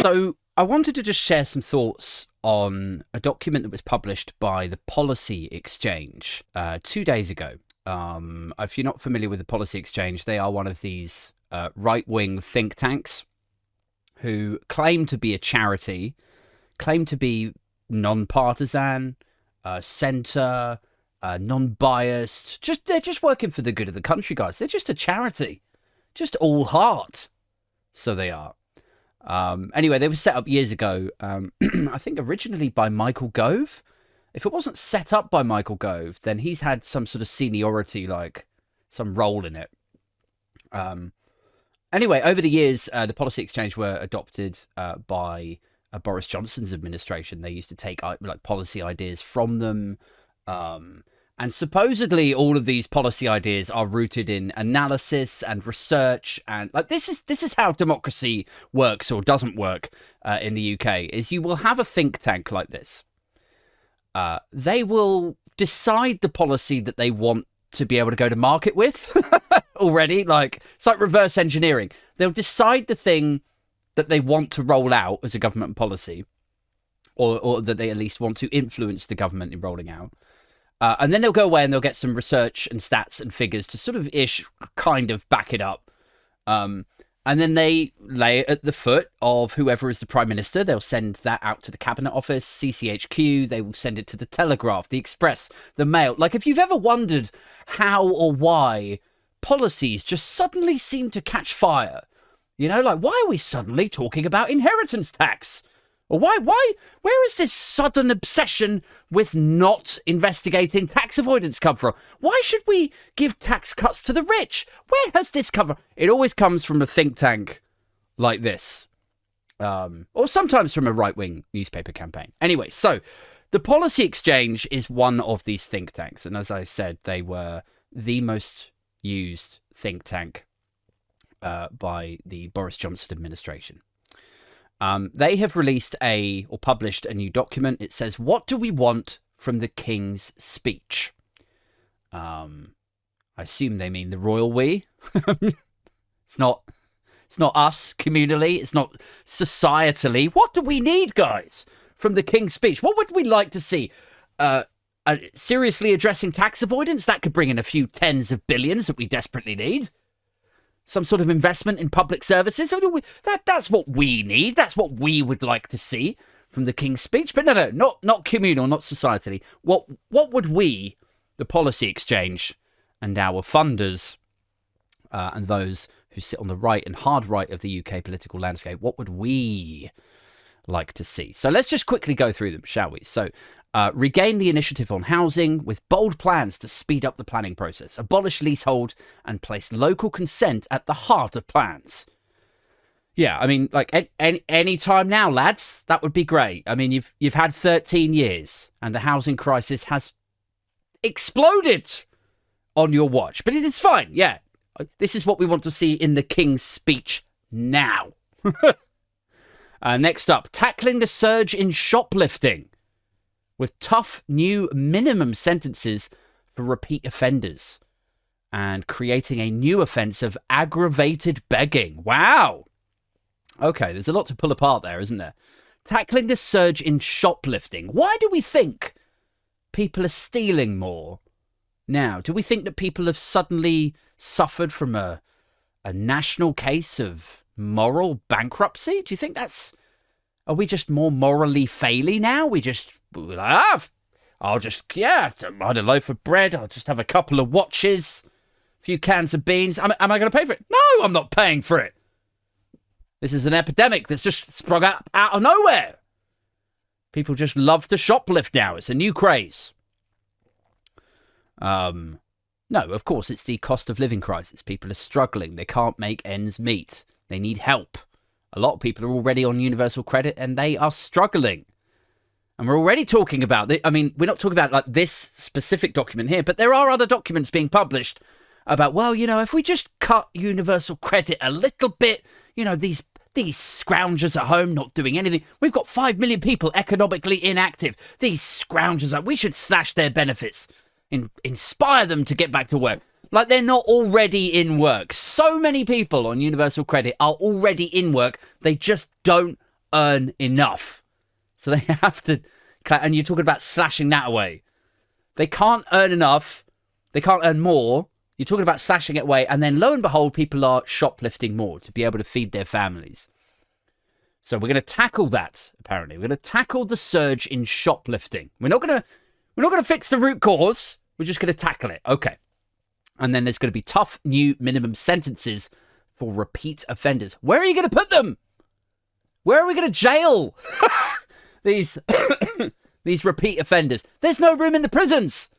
So I wanted to just share some thoughts on a document that was published by the Policy Exchange 2 days ago. If you're not familiar with the Policy Exchange, they are one of these right-wing think tanks who claim to be a charity, claim to be non-partisan, centre, non-biased. They're just working for the good of the country, guys. They're just a charity, just all heart. So they are. Anyway, they were set up years ago, I think originally by Michael Gove. If it wasn't set up by Michael Gove, then he's had some sort of seniority, like some role in it. Anyway, over the years, the Policy Exchange were adopted by Boris Johnson's administration. They used to take like policy ideas from them. And supposedly all of these policy ideas are rooted in analysis and research, and like this is how democracy works or doesn't work in the UK. Is you will have a think tank like this. They will decide the policy that they want to be able to go to market with already. Like it's like reverse engineering. They'll decide the thing that they want to roll out as a government policy, or that they at least want to influence the government in rolling out. And then they'll go away and they'll get some research and stats and figures to sort of kind of back it up. And then they lay it at the foot of whoever is the Prime Minister. They'll send that out to the Cabinet Office, CCHQ. They will send it to the Telegraph, the Express, the Mail. Like if you've ever wondered how or why policies just suddenly seem to catch fire, you know, like why are we suddenly talking about inheritance tax? Or where is this sudden obsession with not investigating tax avoidance come from? Why should we give tax cuts to the rich? Where has this come from? It always comes from a think tank like this. Or sometimes from a right-wing newspaper campaign. Anyway, so the Policy Exchange is one of these think tanks. And as I said, they were the most used think tank by the Boris Johnson administration. They have released or published a new document. It says, "What do we want from the King's speech?" I assume they mean the royal we. It's not us communally. It's not societally. What do we need, guys, from the King's speech? What would we like to see? Seriously addressing tax avoidance? That could bring in a few tens of billions that we desperately need. Some sort of investment in public services. That's what we need. That's what we would like to see from the King's speech. But no, not communal, not societally. What would we, the Policy Exchange, and our funders, and those who sit on the right and hard right of the UK political landscape, what would we like to see? So let's just quickly go through them, shall we? So regain the initiative on housing with bold plans to speed up the planning process, abolish leasehold and place local consent at the heart of plans. Yeah, I mean, like any time now, lads, that would be great. I mean, you've had 13 years and the housing crisis has exploded on your watch, but it is fine. Yeah, this is what we want to see in the King's speech now. Next up, tackling the surge in shoplifting with tough new minimum sentences for repeat offenders and creating a new offence of aggravated begging. Wow. Okay, there's a lot to pull apart there, isn't there? Tackling the surge in shoplifting. Why do we think people are stealing more now? Do we think that people have suddenly suffered from a national case of moral bankruptcy? Do you think are we just more morally faily now? We're like, I'll just, don't mind a loaf of bread. I'll just have a couple of watches, a few cans of beans. Am I going to pay for it? No, I'm not paying for it. This is an epidemic that's just sprung up out of nowhere. People just love to shoplift now. It's a new craze. No, of course, it's the cost of living crisis. People are struggling. They can't make ends meet. They need help. A lot of people are already on universal credit and they are struggling. And we're already talking about we're not talking about like this specific document here, but there are other documents being published about, well, if we just cut universal credit a little bit, these scroungers at home not doing anything. We've got 5 million people economically inactive. These scroungers, we should slash their benefits, inspire them to get back to work. Like they're not already in work. So many people on universal credit are already in work. They just don't earn enough. So they have to, and you're talking about slashing that away. They can't earn enough. They can't earn more. You're talking about slashing it away. And then lo and behold, people are shoplifting more to be able to feed their families. So we're going to tackle that, apparently. We're going to tackle the surge in shoplifting. We're not going to fix the root cause. We're just going to tackle it. Okay. And then there's going to be tough new minimum sentences for repeat offenders. Where are you going to put them? Where are we going to jail these repeat offenders? There's no room in the prisons.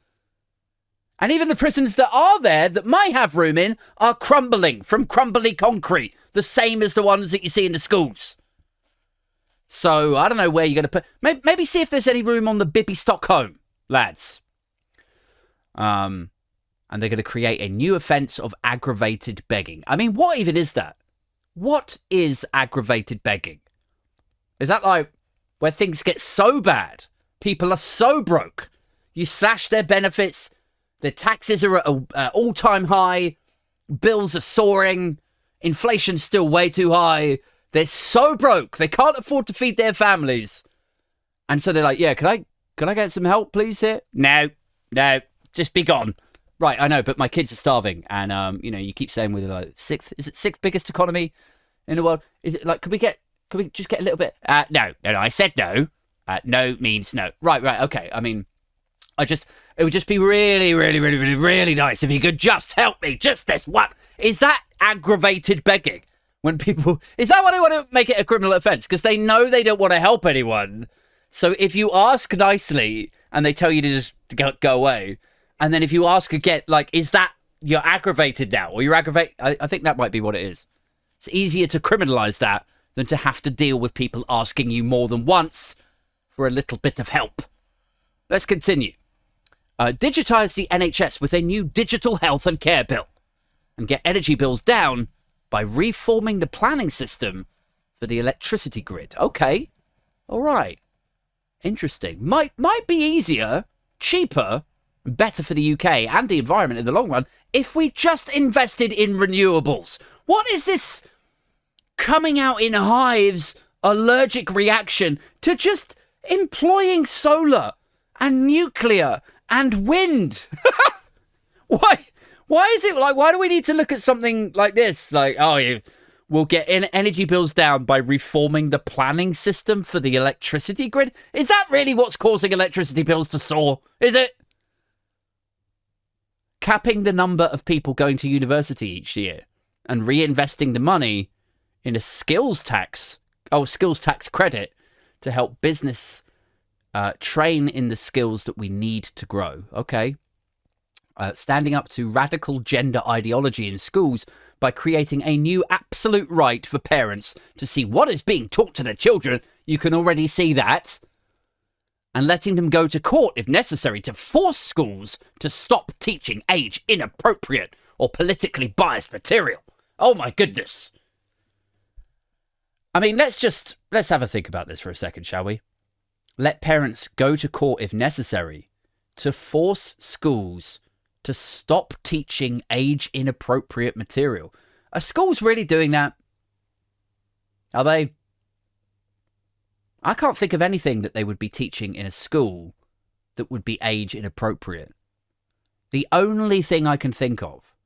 And even the prisons that are there that might have room in are crumbling from crumbly concrete, the same as the ones that you see in the schools. So I don't know where you're going to put... Maybe see if there's any room on the Bibby Stockholm, lads. And they're going to create a new offence of aggravated begging. I mean, what even is that? What is aggravated begging? Is that like where things get so bad, people are so broke, you slash their benefits, their taxes are at an all-time high, bills are soaring, inflation's still way too high, they're so broke, they can't afford to feed their families. And so they're like, yeah, can I get some help, please, here? No, just be gone. Right, I know, but my kids are starving. And, you keep saying we're like sixth biggest economy in the world? Is it like, could we just get a little bit? No, I said no. No means no. Right, okay. I mean, it would just be really, really, really, really, really nice if you could just help me. Just this one. Is that aggravated begging? When people, is that why they want to make it a criminal offence? Because they know they don't want to help anyone. So if you ask nicely and they tell you to just go away, and then if you ask again, like, is that, you're aggravated now, or you're aggravated, I think that might be what it is. It's easier to criminalise that than to have to deal with people asking you more than once for a little bit of help. Let's continue. Digitise the NHS with a new digital health and care bill and get energy bills down by reforming the planning system for the electricity grid. Okay. All right. Interesting. Might be easier, cheaper, and better for the UK and the environment in the long run if we just invested in renewables. What is this coming out in hives allergic reaction to just employing solar and nuclear and wind? Why is it like, why do we need to look at something like this? Like, we'll get energy bills down by reforming the planning system for the electricity grid. Is that really what's causing electricity bills to soar? Is it? Capping the number of people going to university each year and reinvesting the money in a skills tax credit to help business train in the skills that we need to grow. Okay. Standing up to radical gender ideology in schools by creating a new absolute right for parents to see what is being taught to their children. You can already see that. And letting them go to court if necessary to force schools to stop teaching age inappropriate or politically biased material. Oh my goodness. I mean, let's have a think about this for a second, shall we? Let parents go to court if necessary to force schools to stop teaching age inappropriate material. Are schools really doing that? Are they? I can't think of anything that they would be teaching in a school that would be age inappropriate. The only thing I can think of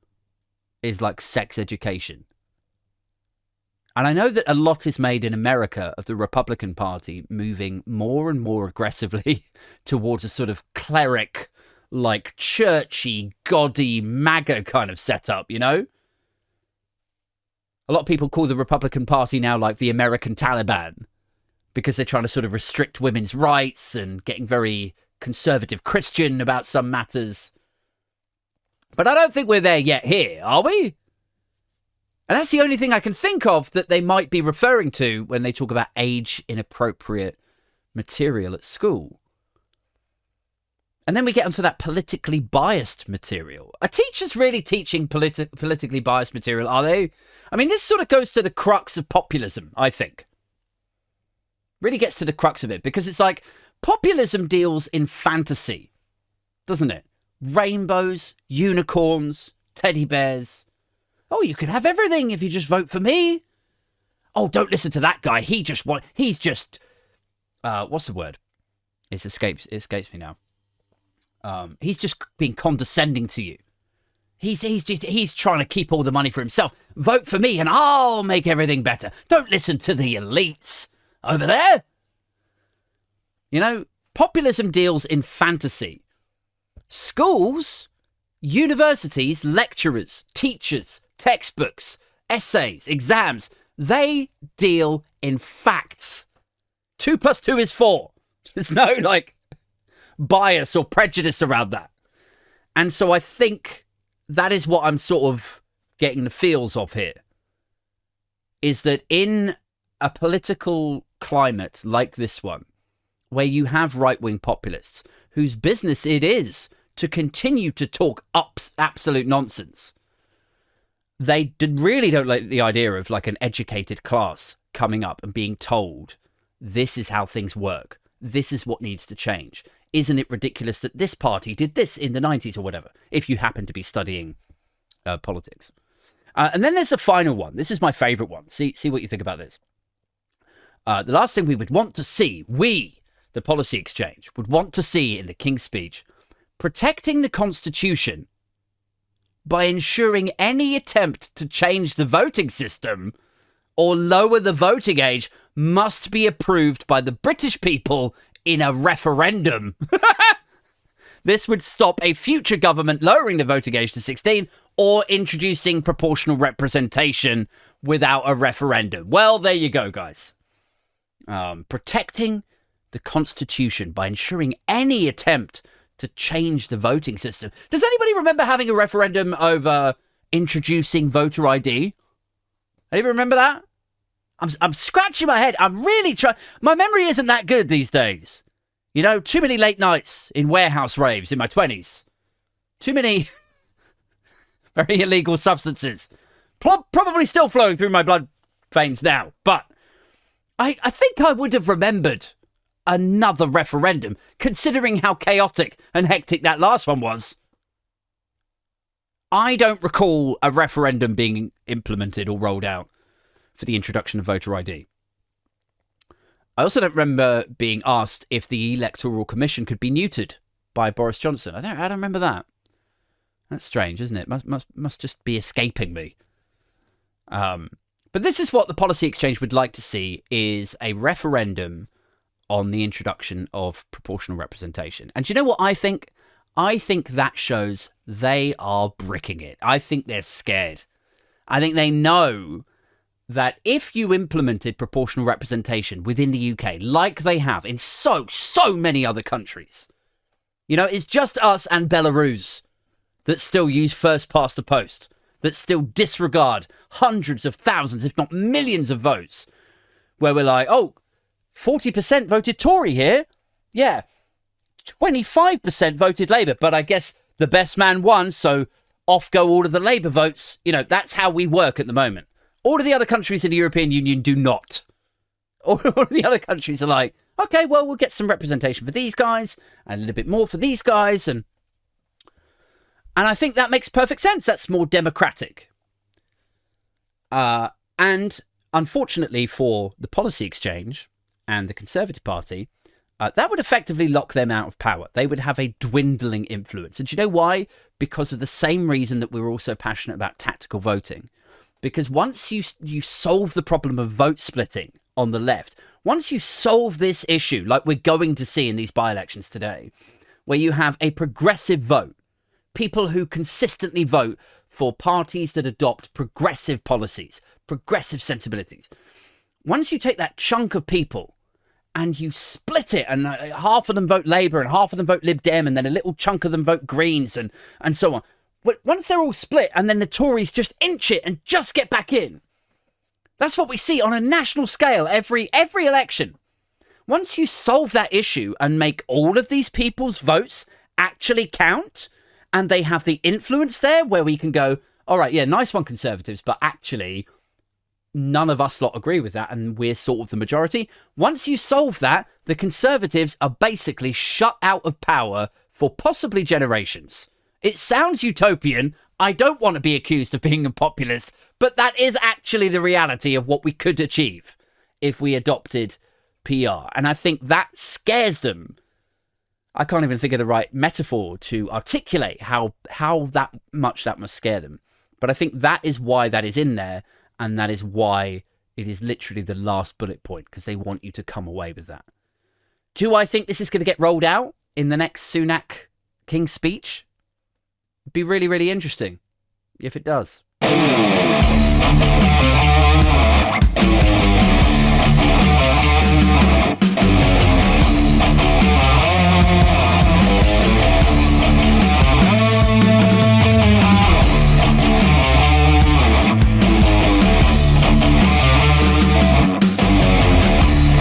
is like sex education. And I know that a lot is made in America of the Republican Party moving more and more aggressively towards a sort of cleric, like churchy, gaudy, MAGA kind of setup, you know? A lot of people call the Republican Party now like the American Taliban because they're trying to sort of restrict women's rights and getting very conservative Christian about some matters. But I don't think we're there yet here, are we? And that's the only thing I can think of that they might be referring to when they talk about age inappropriate material at school. And then we get onto that politically biased material. Are teachers really teaching politically biased material, are they? I mean, this sort of goes to the crux of populism, I think. Really gets to the crux of it, because it's like populism deals in fantasy, doesn't it? Rainbows, unicorns, teddy bears. Oh, you could have everything if you just vote for me. oh, don't listen to that guy. He's just, what's the word? It escapes me now. He's just being condescending to you. He's trying to keep all the money for himself. Vote for me and I'll make everything better. Don't listen to the elites over there. You know, populism deals in fantasy. Schools, universities, lecturers, teachers, textbooks, essays, exams, they deal in facts. 2 + 2 is 4. There's no, bias or prejudice around that. And so I think that is what I'm sort of getting the feels of here. Is that in a political climate like this one, where you have right-wing populists whose business it is to continue to talk absolute nonsense, they really don't like the idea of an educated class coming up and being told, this is how things work. This is what needs to change. Isn't it ridiculous that this party did this in the 90s or whatever, if you happen to be studying politics? And then there's a final one. This is my favourite one. See what you think about this. The last thing we would want to see, the Policy Exchange, would want to see in the King's Speech, protecting the Constitution by ensuring any attempt to change the voting system or lower the voting age must be approved by the British people in a referendum. This would stop a future government lowering the voting age to 16 or introducing proportional representation without a referendum. Well, there you go, guys. Protecting the Constitution by ensuring any attempt to change the voting system. Does anybody remember having a referendum over introducing voter ID? Anybody remember that? I'm scratching my head. I'm really trying. My memory isn't that good these days. You know, too many late nights in warehouse raves in my 20s. Too many very illegal substances. Probably still flowing through my blood veins now. But I think I would have remembered another referendum, considering how chaotic and hectic that last one was. I don't recall a referendum being implemented or rolled out for the introduction of voter ID. I also don't remember being asked if the Electoral Commission could be neutered by Boris Johnson. I don't remember that. That's strange, isn't it? Must just be escaping me. But this is what the Policy Exchange would like to see, is a referendum on the introduction of proportional representation. And do you know what I think? I think that shows they are bricking it. I think they're scared. I think they know that if you implemented proportional representation within the UK, like they have in so many other countries, you know, it's just us and Belarus that still use first past the post, that still disregard hundreds of thousands, if not millions of votes, where we're like, oh, 40% voted Tory here. Yeah, 25% voted Labour, but I guess the best man won, so off go all of the Labour votes. You know, that's how we work at the moment. All of the other countries in the European Union do not. All of the other countries are like, okay, well, we'll get some representation for these guys and a little bit more for these guys. And I think that makes perfect sense. That's more democratic. And unfortunately for the Policy Exchange and the Conservative Party, that would effectively lock them out of power. They would have a dwindling influence. And do you know why? Because of the same reason that we're also passionate about tactical voting. Because once you solve the problem of vote splitting on the left, once you solve this issue, like we're going to see in these by-elections today, where you have a progressive vote, people who consistently vote for parties that adopt progressive policies, progressive sensibilities. Once you take that chunk of people and you split it, and half of them vote Labour and half of them vote Lib Dem, and then a little chunk of them vote Greens and so on. But once they're all split and then the Tories just inch it and just get back in, that's what we see on a national scale every election. Once you solve that issue and make all of these people's votes actually count, and they have the influence there where we can go, all right, yeah, nice one, Conservatives, but actually none of us lot agree with that and we're sort of the majority. Once you solve that, the Conservatives are basically shut out of power for possibly generations. It sounds utopian. I don't want to be accused of being a populist, But that is actually the reality of what we could achieve if we adopted PR. And I think that scares them. I can't even think of the right metaphor to articulate how that much that must scare them. But I think that is why that is in there, and that is why it is literally the last bullet point, because they want you to come away with that. Do I think this is going to get rolled out in the next Sunak King's speech? It'd be really, really interesting if it does.